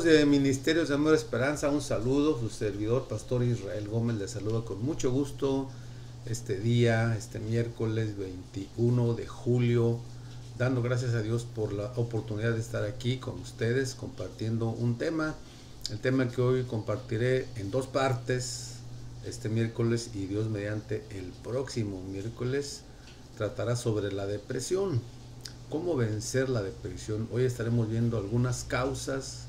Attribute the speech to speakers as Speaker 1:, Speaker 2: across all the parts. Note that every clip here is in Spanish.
Speaker 1: Amigos de Ministerios de Amor y Esperanza, un saludo. Su servidor, Pastor Israel Gómez, les saluda con mucho gusto este día, este miércoles 21 de julio, dando gracias a Dios por la oportunidad de estar aquí con ustedes compartiendo un tema. El tema que hoy compartiré en dos partes este miércoles y Dios mediante el próximo miércoles tratará sobre la depresión. ¿Cómo vencer la depresión? Hoy estaremos viendo algunas causas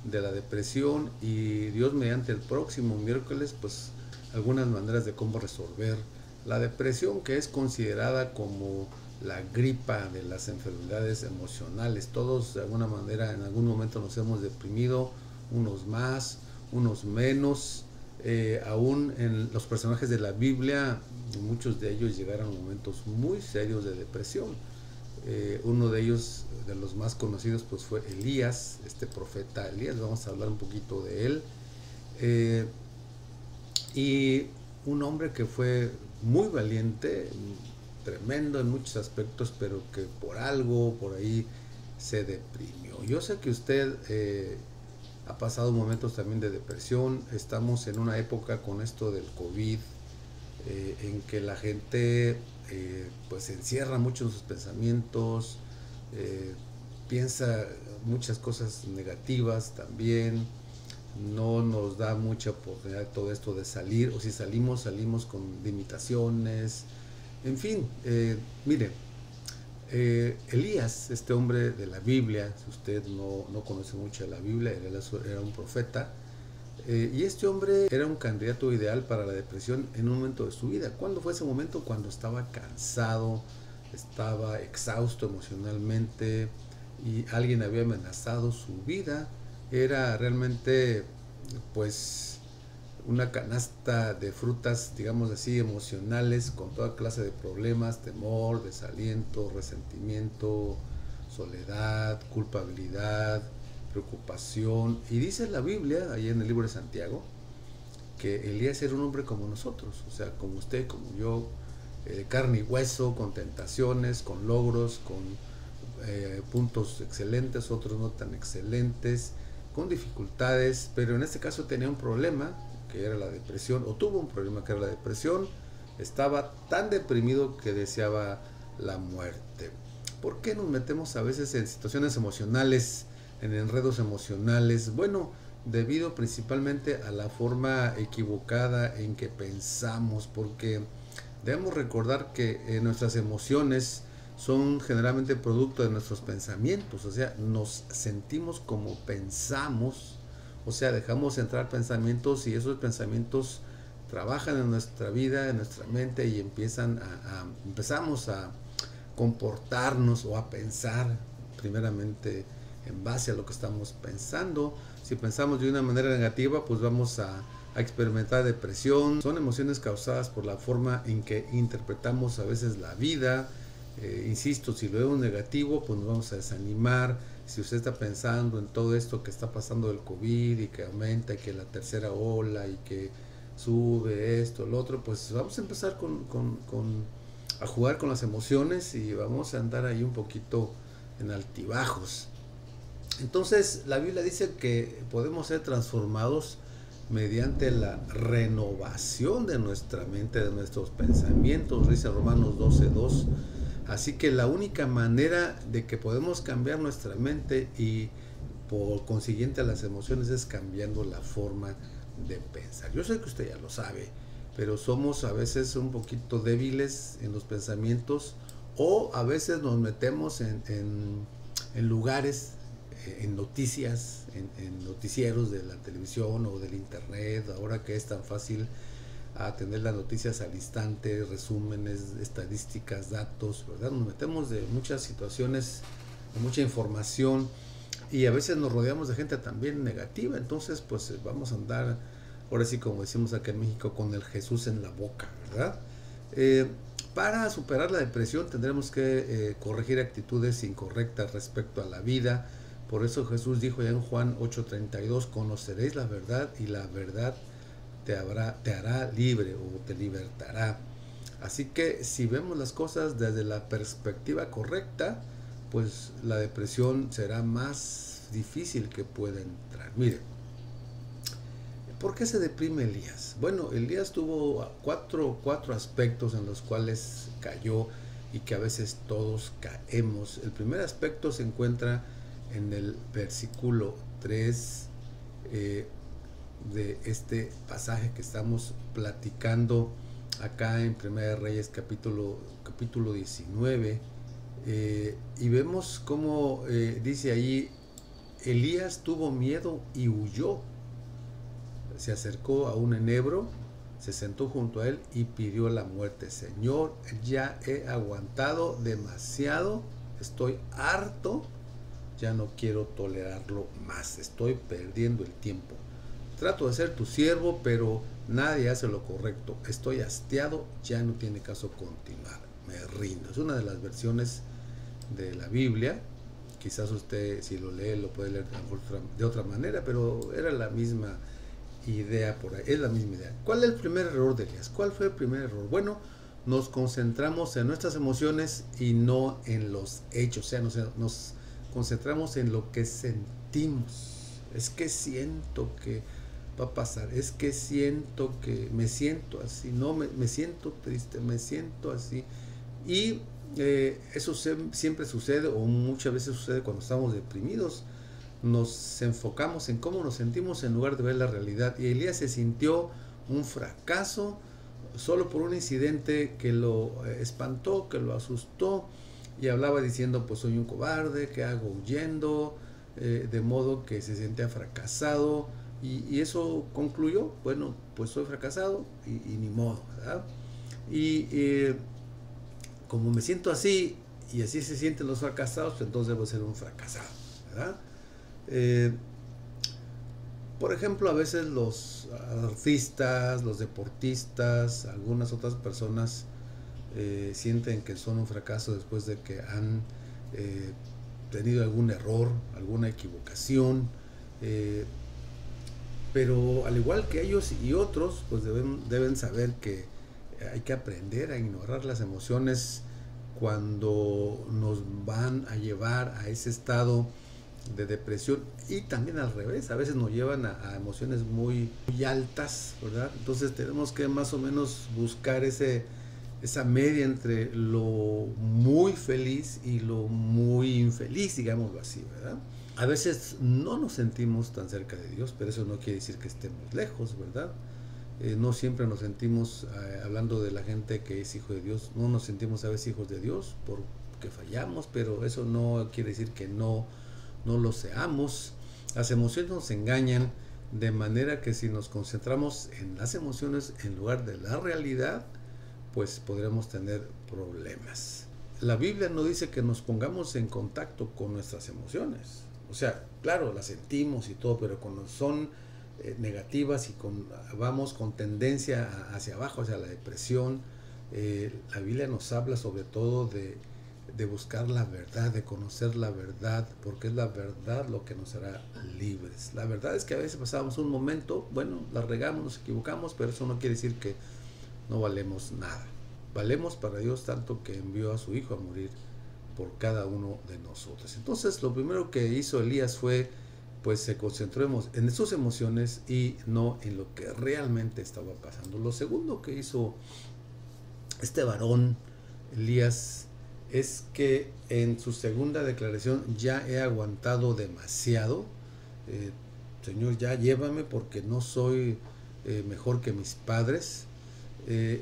Speaker 1: de la depresión y Dios mediante el próximo miércoles pues algunas maneras de cómo resolver la depresión, que es considerada como la gripa de las enfermedades emocionales. Todos de alguna manera en algún momento nos hemos deprimido, unos más, unos menos. Aún en los personajes de la Biblia, muchos de ellos llegaron a momentos muy serios de depresión. Uno de ellos, de los más conocidos, pues fue Elías, este profeta Elías. Vamos a hablar un poquito de él. Y un hombre que fue muy valiente, tremendo en muchos aspectos, pero que por algo, por ahí, se deprimió. Yo sé que usted ha pasado momentos también de depresión. Estamos en una época con esto del COVID, en que la gente pues se encierra mucho en sus pensamientos, piensa muchas cosas negativas también, no nos da mucha oportunidad todo esto de salir, o si salimos, salimos con limitaciones, en fin. Mire, Elías, este hombre de la Biblia, si usted no conoce mucho de la Biblia, él era un profeta. Y este hombre era un candidato ideal para la depresión en un momento de su vida. ¿Cuándo fue ese momento? Cuando estaba cansado, estaba exhausto emocionalmente y alguien había amenazado su vida. Era realmente pues una canasta de frutas, digamos así, emocionales, con toda clase de problemas: temor, desaliento, resentimiento, soledad, culpabilidad, preocupación. Y dice la Biblia, ahí en el libro de Santiago, que Elías era un hombre como nosotros, o sea, como usted, como yo, carne y hueso, con tentaciones, con logros, con puntos excelentes, otros no tan excelentes, con dificultades, pero en este caso tenía un problema, que era la depresión, o tuvo un problema que era la depresión. Estaba tan deprimido que deseaba la muerte. ¿Por qué nos metemos a veces en situaciones emocionales, en enredos emocionales? Bueno, debido principalmente a la forma equivocada en que pensamos, porque debemos recordar que nuestras emociones son generalmente producto de nuestros pensamientos, o sea, nos sentimos como pensamos, o sea, dejamos entrar pensamientos y esos pensamientos trabajan en nuestra vida, en nuestra mente, y empezamos a comportarnos o a pensar primeramente en base a lo que estamos pensando. Si pensamos de una manera negativa, pues vamos a experimentar depresión. Son emociones causadas por la forma en que interpretamos a veces la vida. Insisto, si lo vemos negativo, pues nos vamos a desanimar. Si usted está pensando en todo esto que está pasando del COVID y que aumenta y que la tercera ola y que sube esto, lo otro, pues vamos a empezar a jugar con las emociones y vamos a andar ahí un poquito en altibajos. Entonces la Biblia dice que podemos ser transformados mediante la renovación de nuestra mente, de nuestros pensamientos, dice Romanos 12:2. Así que la única manera de que podemos cambiar nuestra mente y por consiguiente las emociones es cambiando la forma de pensar. Yo sé que usted ya lo sabe, pero somos a veces un poquito débiles en los pensamientos, o a veces nos metemos en lugares, en noticias, en noticieros de la televisión o del internet, ahora que es tan fácil a tener las noticias al instante, resúmenes, estadísticas, datos, ¿verdad? Nos metemos de muchas situaciones, de mucha información, y a veces nos rodeamos de gente también negativa. Entonces pues vamos a andar, ahora sí, como decimos acá en México, con el Jesús en la boca, ¿verdad? Para superar la depresión tendremos que corregir actitudes incorrectas respecto a la vida. Por eso Jesús dijo ya en Juan 8:32: conoceréis la verdad y la verdad te hará libre o te libertará. Así que si vemos las cosas desde la perspectiva correcta, pues la depresión será más difícil que pueda entrar. Mire, ¿por qué se deprime Elías? Bueno, Elías tuvo cuatro aspectos en los cuales cayó y que a veces todos caemos. El primer aspecto se encuentra en el versículo 3 de este pasaje que estamos platicando acá en Primera de Reyes capítulo 19, y vemos cómo dice allí: Elías tuvo miedo y huyó, se acercó a un enebro, se sentó junto a él y pidió la muerte. Señor, ya he aguantado demasiado, estoy harto, ya no quiero tolerarlo más, estoy perdiendo el tiempo. Trato de ser tu siervo, pero nadie hace lo correcto. Estoy hastiado, ya no tiene caso continuar. Me rindo. Es una de las versiones de la Biblia. Quizás usted, si lo lee, lo puede leer de otra manera, pero era la misma idea por ahí. Es la misma idea. ¿Cuál es el primer error de Elías? ¿Cuál fue el primer error? Bueno, nos concentramos en nuestras emociones y no en los hechos. O sea, nos concentramos en lo que sentimos. Es que siento que va a pasar, es que siento que me siento así, no me siento triste, me siento así. Y eso siempre sucede, o muchas veces sucede cuando estamos deprimidos. Nos enfocamos en cómo nos sentimos en lugar de ver la realidad. Y Elías se sintió un fracaso solo por un incidente que lo espantó, que lo asustó, y hablaba diciendo: pues soy un cobarde, ¿qué hago huyendo? De modo que se sentía fracasado, y eso concluyó: bueno, pues soy fracasado y ni modo, ¿verdad? Y como me siento así, y así se sienten los fracasados, pues entonces debo ser un fracasado, ¿verdad? Por ejemplo, a veces los artistas, los deportistas, algunas otras personas sienten que son un fracaso después de que han tenido algún error, alguna equivocación, pero al igual que ellos y otros, pues deben saber que hay que aprender a ignorar las emociones cuando nos van a llevar a ese estado de depresión, y también al revés, a veces nos llevan a emociones muy altas, ¿verdad? Entonces tenemos que más o menos buscar esa media entre lo muy feliz y lo muy infeliz, digámoslo así, ¿verdad? A veces no nos sentimos tan cerca de Dios, pero eso no quiere decir que estemos lejos, ¿verdad? No siempre nos sentimos, hablando de la gente que es hijo de Dios, no nos sentimos a veces hijos de Dios porque fallamos, pero eso no quiere decir que no lo seamos. Las emociones nos engañan, de manera que si nos concentramos en las emociones en lugar de la realidad, pues podremos tener problemas. La Biblia no dice que nos pongamos en contacto con nuestras emociones. O sea, claro, las sentimos y todo, pero cuando son negativas y vamos con tendencia hacia abajo, hacia la depresión, la Biblia nos habla sobre todo de buscar la verdad, de conocer la verdad, porque es la verdad lo que nos hará libres. La verdad es que a veces pasamos un momento, bueno, la regamos, nos equivocamos, pero eso no quiere decir que no valemos nada. Valemos para Dios tanto que envió a su Hijo a morir por cada uno de nosotros. Entonces, lo primero que hizo Elías fue, pues se concentró en sus emociones y no en lo que realmente estaba pasando. Lo segundo que hizo este varón, Elías, es que en su segunda declaración: ya he aguantado demasiado, Señor, ya llévame porque no soy mejor que mis padres.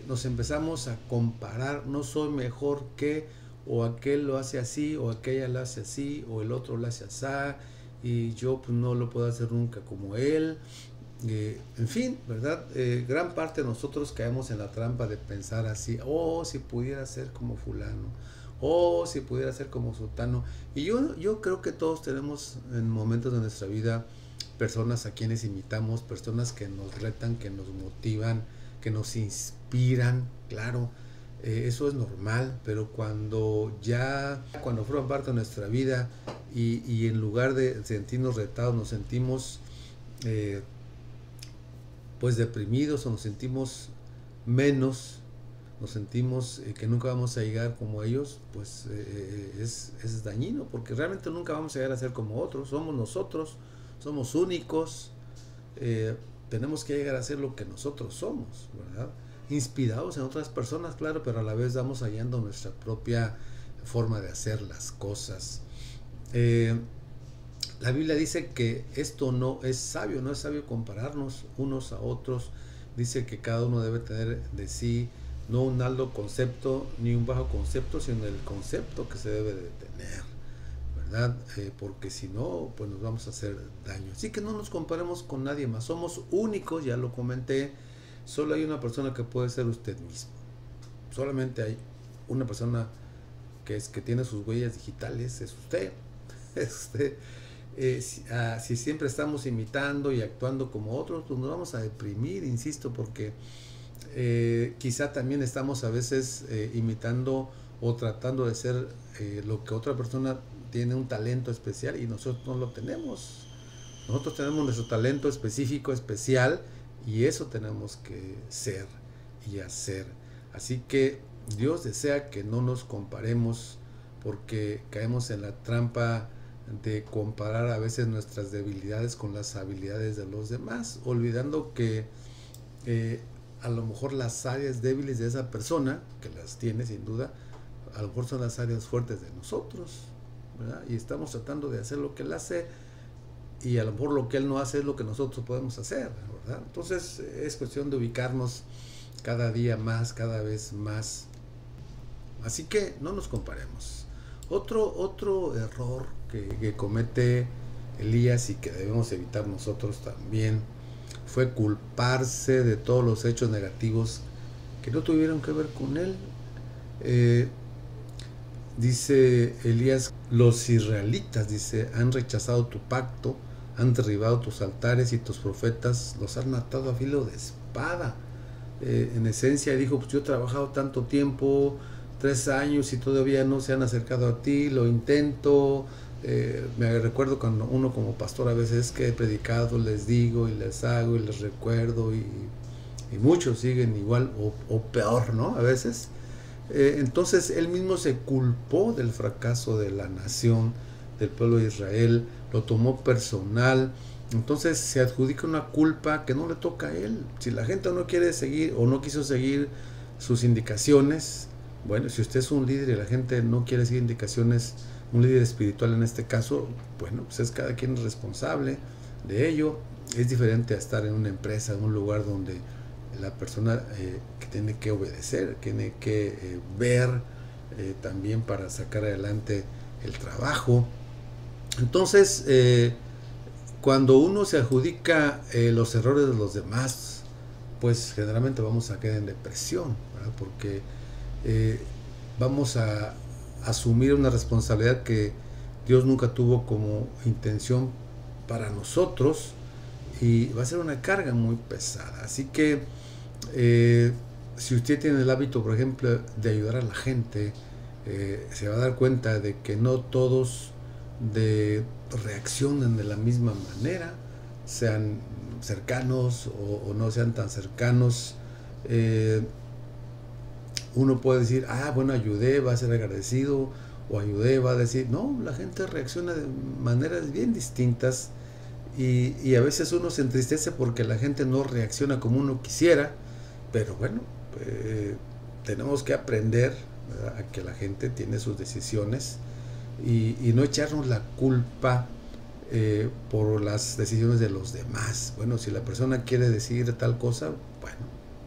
Speaker 1: Nos empezamos a comparar: no soy mejor que, o aquel lo hace así, o aquella lo hace así, o el otro lo hace así, y yo pues no lo puedo hacer nunca como él. En fin, ¿verdad? Gran parte de nosotros caemos en la trampa de pensar así: oh, si pudiera ser como fulano, oh, si pudiera ser como sultano. Y yo creo que todos tenemos en momentos de nuestra vida personas a quienes imitamos, personas que nos retan, que nos motivan, que nos inspiran, claro. Eso es normal, pero cuando forman parte de nuestra vida y en lugar de sentirnos retados nos sentimos pues deprimidos, o nos sentimos menos, nos sentimos que nunca vamos a llegar como ellos, pues es dañino, porque realmente nunca vamos a llegar a ser como otros. Somos nosotros, somos únicos, tenemos que llegar a ser lo que nosotros somos, ¿verdad? Inspirados en otras personas, claro, pero a la vez vamos hallando nuestra propia forma de hacer las cosas. La Biblia dice que esto no es sabio compararnos unos a otros. Dice que cada uno debe tener de sí no un alto concepto ni un bajo concepto, sino el concepto que se debe de tener, ¿verdad? Porque si no, pues nos vamos a hacer daño. Así que no nos comparemos con nadie más. Somos únicos, ya lo comenté. Solo hay una persona que puede ser usted mismo. Solamente hay una persona que tiene sus huellas digitales, es usted. Es usted. Si siempre estamos imitando y actuando como otros, pues nos vamos a deprimir, insisto, porque quizá también estamos a veces imitando o tratando de ser lo que otra persona tiene, un talento especial, y nosotros no lo tenemos. Nosotros tenemos nuestro talento específico, especial, y eso tenemos que ser y hacer. Así que Dios desea que no nos comparemos, porque caemos en la trampa de comparar a veces nuestras debilidades con las habilidades de los demás, olvidando que a lo mejor las áreas débiles de esa persona, que las tiene sin duda, a lo mejor son las áreas fuertes de nosotros, ¿verdad? Y estamos tratando de hacer lo que él hace, y a lo mejor lo que él no hace es lo que nosotros podemos hacer, ¿verdad? Entonces es cuestión de ubicarnos cada día más, cada vez más. Así que no nos comparemos. Otro error que comete Elías y que debemos evitar nosotros también fue culparse de todos los hechos negativos que no tuvieron que ver con él. Dice Elías, los israelitas, dice, han rechazado tu pacto, han derribado tus altares y tus profetas los han matado a filo de espada. En esencia dijo, pues yo he trabajado tanto tiempo, 3 años, y todavía no se han acercado a ti, lo intento. Me recuerdo cuando uno como pastor a veces que he predicado, les digo y les hago y les recuerdo, y muchos siguen igual o peor, ¿no? A veces. Entonces él mismo se culpó del fracaso de la nación, del pueblo de Israel, lo tomó personal. Entonces se adjudica una culpa que no le toca a él. Si la gente no quiere seguir o no quiso seguir sus indicaciones, bueno, si usted es un líder y la gente no quiere seguir indicaciones, un líder espiritual en este caso, bueno, pues es cada quien responsable de ello. Es diferente a estar en una empresa, en un lugar donde la persona que tiene que obedecer, tiene que ver también para sacar adelante el trabajo. Entonces, cuando uno se adjudica los errores de los demás, pues generalmente vamos a caer en depresión, ¿verdad? Porque vamos a asumir una responsabilidad que Dios nunca tuvo como intención para nosotros, y va a ser una carga muy pesada. Así que si usted tiene el hábito, por ejemplo, de ayudar a la gente, se va a dar cuenta de que no todos reaccionan de la misma manera, sean cercanos o no sean tan cercanos. Uno puede decir, bueno, ayudé, va a ser agradecido, o ayudé, va a decir, no, la gente reacciona de maneras bien distintas, y a veces uno se entristece porque la gente no reacciona como uno quisiera, pero bueno, tenemos que aprender, ¿verdad?, a que la gente tiene sus decisiones, y no echarnos la culpa por las decisiones de los demás. Bueno, si la persona quiere decidir tal cosa, bueno,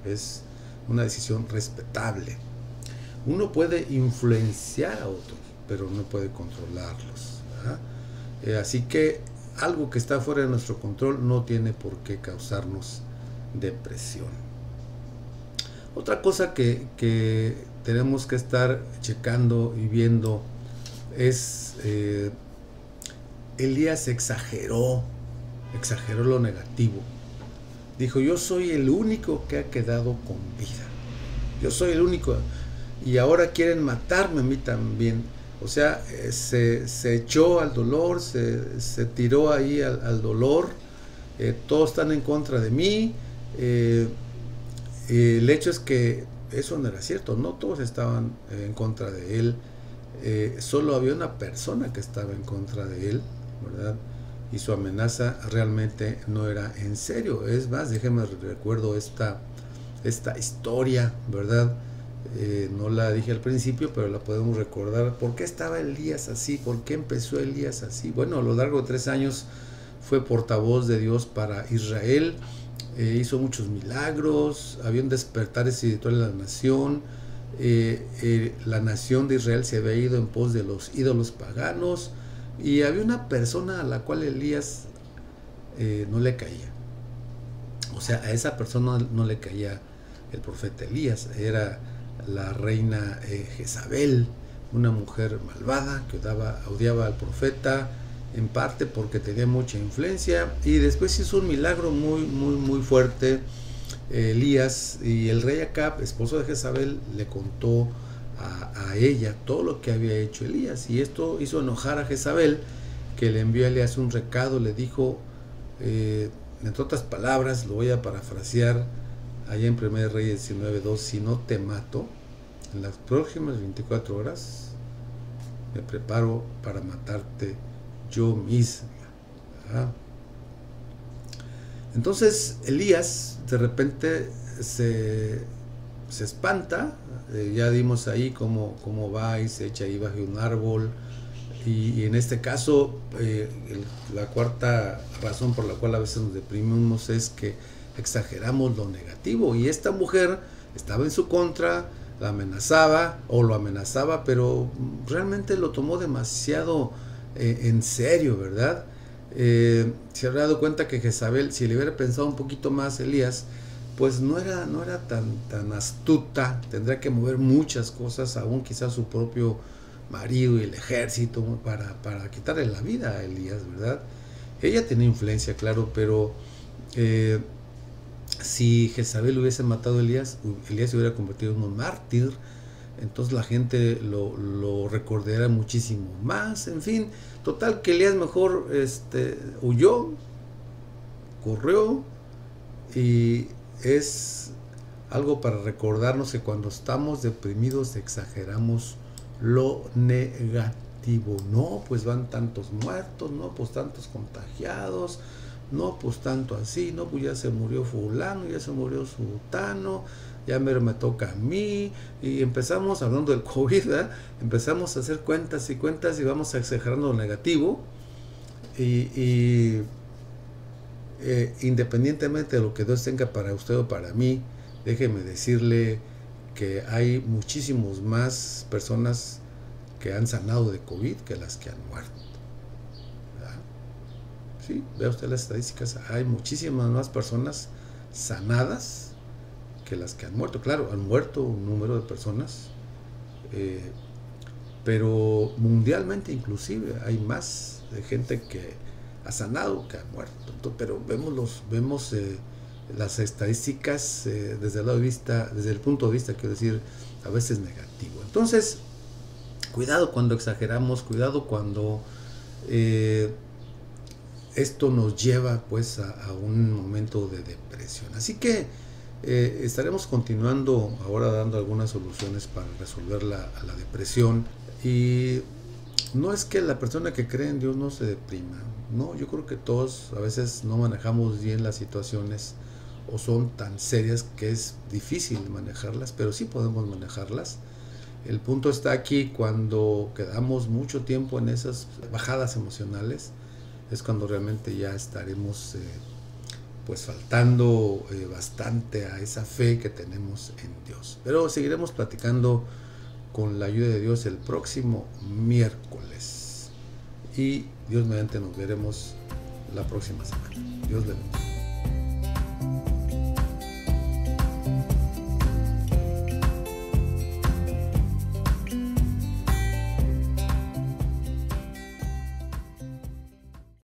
Speaker 1: es una decisión respetable. Uno puede influenciar a otros, pero no puede controlarlos, ¿verdad? Así que algo que está fuera de nuestro control no tiene por qué causarnos depresión. Otra cosa que tenemos que estar checando y viendo es Elías exageró lo negativo. Dijo, yo soy el único que ha quedado con vida. Yo soy el único. Y ahora quieren matarme a mí también. O sea, se echó al dolor, se tiró ahí al dolor. Todos están en contra de mí. El hecho es que eso no era cierto, no todos estaban en contra de él, solo había una persona que estaba en contra de él, ¿verdad? Y su amenaza realmente no era en serio. Es más, déjenme recuerdo esta historia, ¿verdad? No la dije al principio, pero la podemos recordar. ¿Por qué estaba Elías así? ¿Por qué empezó Elías así? Bueno, a lo largo de 3 años fue portavoz de Dios para Israel, hizo muchos milagros, había un despertar espiritual en la nación. La nación de Israel se había ido en pos de los ídolos paganos, y había una persona a la cual Elías no le caía. O sea, a esa persona no le caía el profeta Elías. Era la reina Jezabel, una mujer malvada que odiaba al profeta, en parte porque tenía mucha influencia, y después hizo un milagro muy fuerte Elías, y el rey Acab, esposo de Jezabel, le contó a ella todo lo que había hecho Elías, y esto hizo enojar a Jezabel, que le envió a Elías un recado. Le dijo, entre otras palabras, lo voy a parafrasear allá en 1 Reyes 19:2: si no te mato en las próximas 24 horas, me preparo para matarte yo misma. ¿Verdad? Entonces Elías de repente se espanta. Ya dimos ahí cómo va y se echa ahí bajo un árbol, y en este caso la cuarta razón por la cual a veces nos deprimimos es que exageramos lo negativo, y esta mujer estaba en su contra, la amenazaba o lo amenazaba, pero realmente lo tomó demasiado en serio, ¿verdad? Se habrá dado cuenta que Jezabel, si le hubiera pensado un poquito más Elías, pues no era tan astuta. Tendría que mover muchas cosas, aún quizás su propio marido y el ejército, para quitarle la vida a Elías, ¿verdad? Ella tenía influencia, claro, pero si Jezabel hubiese matado a Elías se hubiera convertido en un mártir. Entonces la gente lo recordará muchísimo más. En fin, total que Elías mejor huyó, corrió, y es algo para recordarnos que cuando estamos deprimidos exageramos lo negativo. No, pues van tantos muertos, no, pues tantos contagiados, no, pues tanto así, no, pues ya se murió fulano, ya se murió sultano, ya me toca a mí, y empezamos, hablando del COVID, ¿verdad? Empezamos a hacer cuentas y cuentas, y vamos exagerando lo negativo, y independientemente de lo que Dios tenga para usted o para mí, déjeme decirle que hay muchísimos más personas que han sanado de COVID que las que han muerto, ¿verdad? Sí, vea usted las estadísticas, hay muchísimas más personas sanadas que las que han muerto. Claro, han muerto un número de personas, pero mundialmente inclusive hay más gente que ha sanado que ha muerto. Pero vemos las estadísticas desde el punto de vista, quiero decir, a veces negativo. Entonces, cuidado cuando exageramos, cuidado cuando esto nos lleva pues a un momento de depresión. Así que estaremos continuando ahora dando algunas soluciones para resolver la depresión. Y no es que la persona que cree en Dios no se deprima, no, yo creo que todos a veces no manejamos bien las situaciones, o son tan serias que es difícil manejarlas, pero sí podemos manejarlas. El punto está aquí: cuando quedamos mucho tiempo en esas bajadas emocionales, es cuando realmente ya estaremos pues faltando bastante a esa fe que tenemos en Dios. Pero seguiremos platicando con la ayuda de Dios el próximo miércoles, y Dios mediante nos veremos la próxima semana. Dios le bendiga.